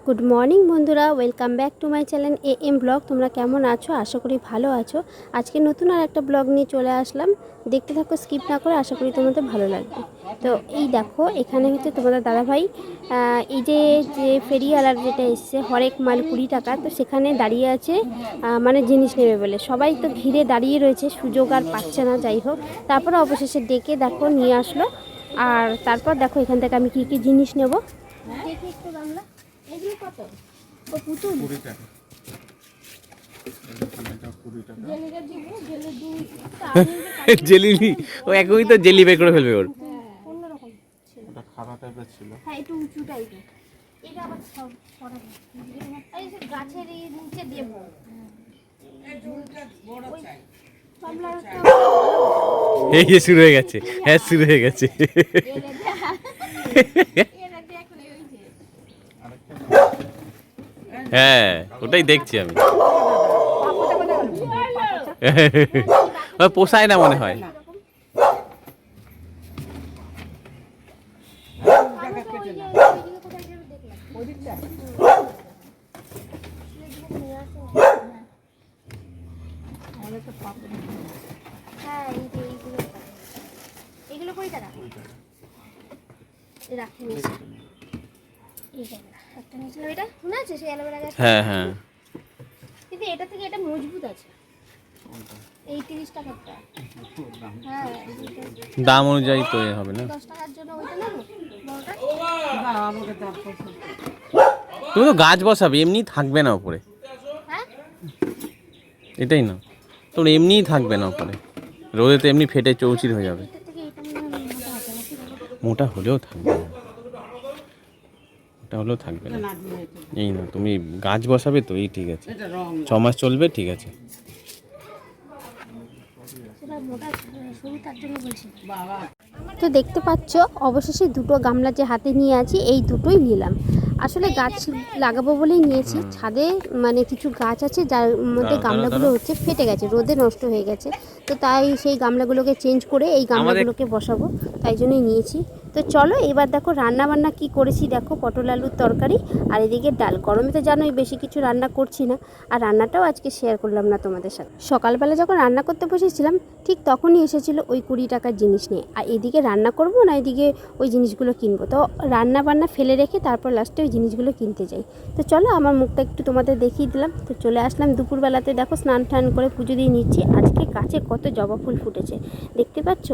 Good morning বন্ধুরা, welcome back to my channel AM blog. তোমরা কেমন আছো? আশা করি ভালো আছো। আজকে নতুন আর একটা ব্লগ নিয়ে চলে আসলাম। দেখতে থাকো, স্কিপ না করে। আশা করি তোমাদের ভালো লাগবে। তো এই দেখো, এখানে হচ্ছে তোমাদের দাদাভাই এই যে যে ফেরিওয়ালার যেটা এসছে হরেক মাল 20 টাকা, তো সেখানে দাঁড়িয়ে আছে মানে জিনিস নেবে বলে। সবাই তো ঘিরে দাঁড়িয়ে রয়েছে, সুযোগ আর পাচ্ছে না। যাই হোক, তারপরে অবশেষে ডেকে দেখো নিয়ে আসলো। আর তারপর দেখো এখান থেকে আমি কী কী জিনিস নেব দেখি একটু। বাংলা এগুলো কত? ও পুতুল 20 টাকা। এটা 20 টাকা। জেলিটা দিব, জেলি দুই জেলিনি ও একই তো জেলি বের করে ফেলবে ওর। অন্যরকম ছিল। এটা খাড়া টাইপের ছিল। হ্যাঁ, একটু উঁচু টাইপের। এটা আবার সরা এই যে গাছের এই নিচে দেব। এই ঝুলটা বড় চাই। এই যে শুরু হয়ে গেছে, হ্যাঁ শুরু হয়ে গেছে। হ্যাঁ ওটাই দেখছি আমি। পোষায় না মনে হয়। হ্যাঁ, এগুলো 20 টাকা রাখি নিয়েছি। এই জায়গা একটা নিয়েছিল, এটা মনে আছে সেই অ্যালোভেরা গাছ? হ্যাঁ হ্যাঁ, কিন্তু এটা থেকে এটা মজবুত আছে। এই 30 টাকারটা। হ্যাঁ, দাম অনুযায়ী তো হবে না। 10 টাকার জন্য ওইটা নেবো বড়টা। তুমি তো গাছ বসাবে, এমনি থাকবে না উপরে। হ্যাঁ, এটাই না, তোর এমনিই থাকবে না উপরে, রোদে তো এমনি ফেটে চৌচির হয়ে যাবে। এটা থেকে এটা মনে হয় মোটা আছে নাকি? মোটা হলেও থাকবে না, মোটা হলেও থাকবে না। এই না, তুমি গাছ বসাবে তো এই ঠিক আছে, 6 মাস চলবে, ঠিক আছে। সেটা মোটা সরু, তার জন্য বলছি। তো দেখতে পাচ্ছ অবশেষে দুটো গামলা যে হাতে নিয়ে আছি, এই দুটোই নিলাম। আসলে গাছ লাগাবো বলেই নিয়েছি। ছাদে মানে কিছু গাছ আছে যার মধ্যে গামলাগুলো হচ্ছে ফেটে গেছে, রোদে নষ্ট হয়ে গেছে। তো তাই সেই গামলাগুলোকে চেঞ্জ করে এই গামলাগুলোকে বসাবো, তাই জন্যই নিয়েছি। তো চলো এবার দেখো রান্না বান্না কি করেছি। দেখো পটল আলুর তরকারি আর এদিকে ডাল। গরমে তো জানোই বেশি কিছু রান্না করছি না, আর রান্নাটাও আজকে শেয়ার করলাম না তোমাদের সাথে। সকালবেলা যখন রান্না করতে বসেছিলাম ঠিক তখনই এসেছিলো ওই 20 টাকার জিনিস নিয়ে। আর এদিকে রান্না করবো না, এদিকে ওই জিনিসগুলো কিনবো। তো রান্না বান্না ফেলে রেখে তারপর লাস্টে ওই জিনিসগুলো কিনতে যাই। তো চলো আমার মুখটা একটু তোমাদের দেখিয়ে দিলাম। তো চলে আসলাম দুপুরবেলাতে, দেখো স্নান টান করে পুজো দিয়ে নিচ্ছি। আজকে গাছে কত জবা ফুল ফুটেছে দেখতে পাচ্ছ।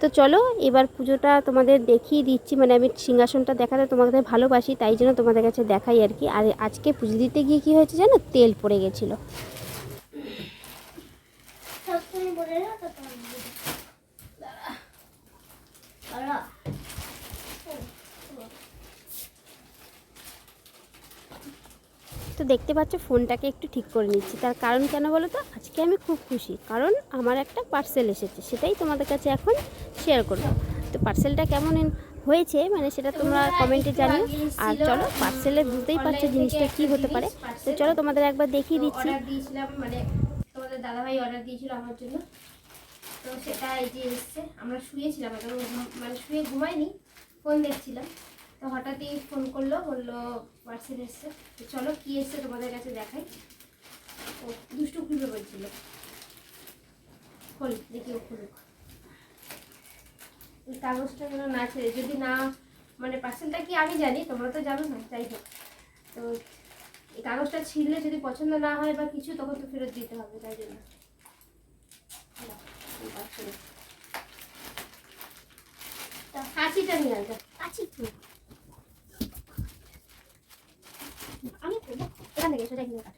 তো চলো এবার পুজোটা তোমাদের দেখিয়ে দিচ্ছি। মানে আমি সিংহাসনটা দেখাতে তোমাদের ভালোবাসি, তাই জন্য তোমাদের কাছে দেখাই আর কি। আর আজকে পুজো দিতে গিয়ে কী হয়েছে জানো, তেল পড়ে গেছিলো। তো দেখতে পাচ্ছ ফোনটাকে একটু ঠিক করে নিচ্ছি। তার কারণ কেন বলো তো, আজকে আমি খুব খুশি, কারণ আমার একটা পার্সেল এসেছে, সেটাই তোমাদের কাছে এখন শেয়ার করবো। তো পার্সেলটা কেমন হয়েছে মানে সেটা তোমরা কমেন্টে জানিও। আর চলো পার্সেলে বুঝতেই পারছো জিনিসটা কি হতে পারে। তো চলো তোমাদের একবার দেখিয়ে দিচ্ছি। দিয়েছিলাম মানে তোমাদের দাদাভাই অর্ডার দিয়েছিল আমার জন্য। তো সেটা এই যে এসছে। আমরা শুয়েছিলাম, মানে শুয়ে ঘুমাইনি, ফোন দেখছিলাম। তো হঠাৎই ফোন করলো, বললো পার্সেল এসছে। তো চলো কি এসছে তোমাদের কাছে দেখাই। ও দুষ্টু খুলবে বলছিল, খোল দেখি, ও খুলুক। এই কাগজটা যেন না ছেড়ে, যদি না মানে পার্সেলটা কি আমি জানি, তোমরা তো জানো না, যাই হোক। তো এই কাগজটা ছিঁড়লে যদি পছন্দ না হয় বা কিছু, তখন তো ফেরত দিতে হবে, তাই জন্য। কাঁচিটা নিয়ে আসবে, কাঁচি আমি এখান থেকে সোজা কিনে কাট।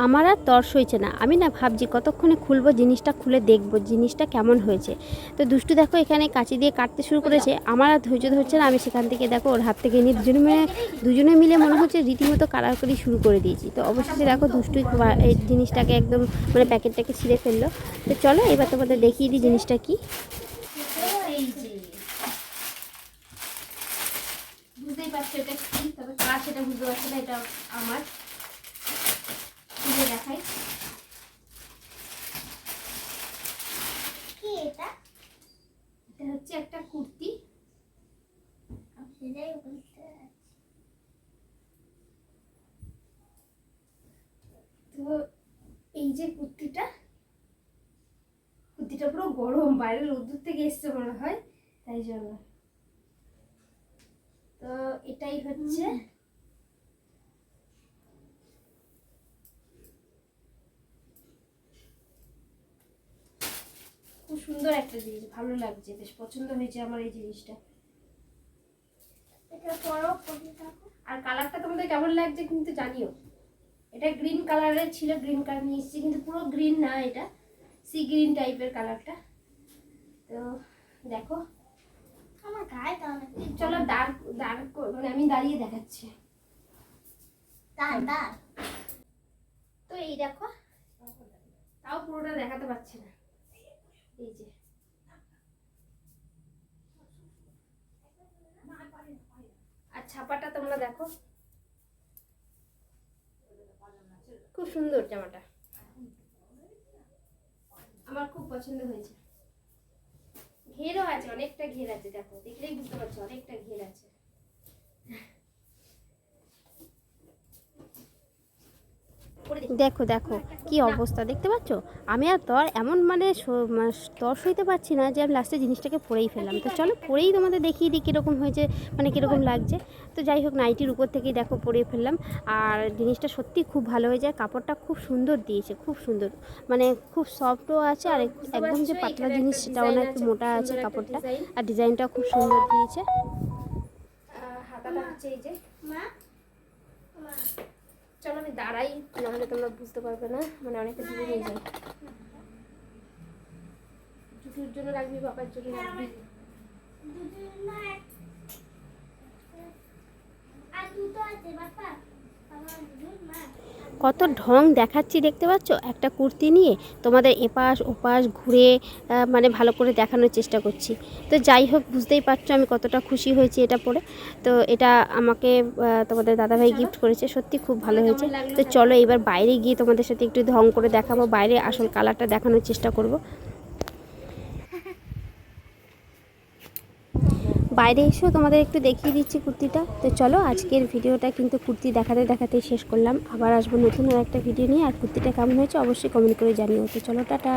আমার আর তর্স হয়েছে না, আমি না ভাবছি কতক্ষণে খুলবো জিনিসটা, খুলে দেখবো জিনিসটা কেমন হয়েছে। তো দুষ্টু দেখো এখানে কাঁচি দিয়ে কাটতে শুরু করেছে, আমার আর ধৈর্য ধরছে না। আমি সেখান থেকে দেখো ওর হাত থেকে নিয়ে দুজনে মিলে মনে হচ্ছে রীতিমতো কাড়াকাড়ি শুরু করে দিয়েছি। তো অবশেষে দেখো দুষ্টুই এই জিনিসটাকে একদম মানে প্যাকেটটাকে ছিঁড়ে ফেললো। তো চলো এবার তোমাদের দেখিয়ে দিই জিনিসটা কি। এই যে বুঝতেই পারছো এটা কি, তবে কার সেটা বুঝতে পারছে না। এটা আমার দেখাই কি, এটা হচ্ছে একটা কুর্তি। এই যে কুর্তিটা পুরো গরম, বাইরে রোদ্দুর থেকে এসছে মনে হয়, তাই জন্য। তো এটাই হচ্ছে খুব সুন্দর একটা জিনিস, ভালো লাগছে, বেশ পছন্দ হয়েছে আমার এই জিনিসটা। আর কালারটা তোমাদের কেমন লাগছে কিন্তু জানিও। এটা গ্রিন কালারের ছিল, গ্রিন কালার নিয়ে এসেছি, কিন্তু পুরো গ্রিন না, এটা সি গ্রিন টাইপের কালারটা। তো দেখো আমার গায়ে, চলো ডার্ক ডার্ক মানে আমি দাঁড়িয়ে দেখাচ্ছি। তো এই দেখো, তাও পুরোটা দেখাতে পারছি না, এই যে আর ছাপাটা তোমরা দেখো, খুব সুন্দর জামাটা, আমার খুব পছন্দ হয়েছে। ঘেরও আছে, অনেকটা ঘের আছে, দেখো দেখলেই বুঝতে পারছো অনেকটা ঘের আছে। দেখো দেখো কি অবস্থা, দেখতে পাচ্ছ? আমি আর তর এমন মানে তর সইতে পারছি না যে আমি লাস্টে জিনিসটাকে পরেই ফেললাম। তো চলো পরেই তোমাদের দেখিয়ে দিই কীরকম হয়েছে, মানে কীরকম লাগছে। তো যাই হোক, নাইটির উপর থেকেই দেখো পরেই ফেললাম। আর জিনিসটা সত্যি খুব ভালো হয়ে যায়, কাপড়টা খুব সুন্দর দিয়েছে, খুব সুন্দর, মানে খুব সফটও আছে, আর একদম যে পাতলা জিনিস সেটাও না, একটু মোটা আছে কাপড়টা, আর ডিজাইনটাও খুব সুন্দর দিয়েছে। হাতাটা হচ্ছে এই যে, চলো আমি দাঁড়াই, নাহলে তোমরা বুঝতে পারবে না, মানে অনেকটা দূরে নিয়ে যাই। জুটুর জন্য রাখবি, বাবার জন্য রাখবি, কত ঢং দেখাচ্ছি দেখতে পাচ্ছ একটা কুর্তি নিয়ে, তোমাদের এপাশ ওপাশ ঘুরে মানে ভালো করে দেখানোর চেষ্টা করছি। তো যাই হোক, বুঝতেই পারছো আমি কতটা খুশি হয়েছি এটা পরে। তো এটা আমাকে তোমাদের দাদাভাই গিফট করেছে, সত্যি খুব ভালো হয়েছে। তো চলো এবার বাইরে গিয়ে তোমাদের সাথে একটু ঢং করে দেখাবো, বাইরে আসল কালারটা দেখানোর চেষ্টা করব। বাইরে এসেও তোমাদের একটু দেখিয়ে দিচ্ছি কুর্তিটা। তো চলো আজকের ভিডিওটা কিন্তু কুর্তি দেখাতে দেখাতেই শেষ করলাম। আবার আসবো নতুন আর একটা ভিডিও নিয়ে। আর কুর্তিটা কেমন হয়েছে অবশ্যই কমেন্ট করে জানিও। তো চলো টাটা।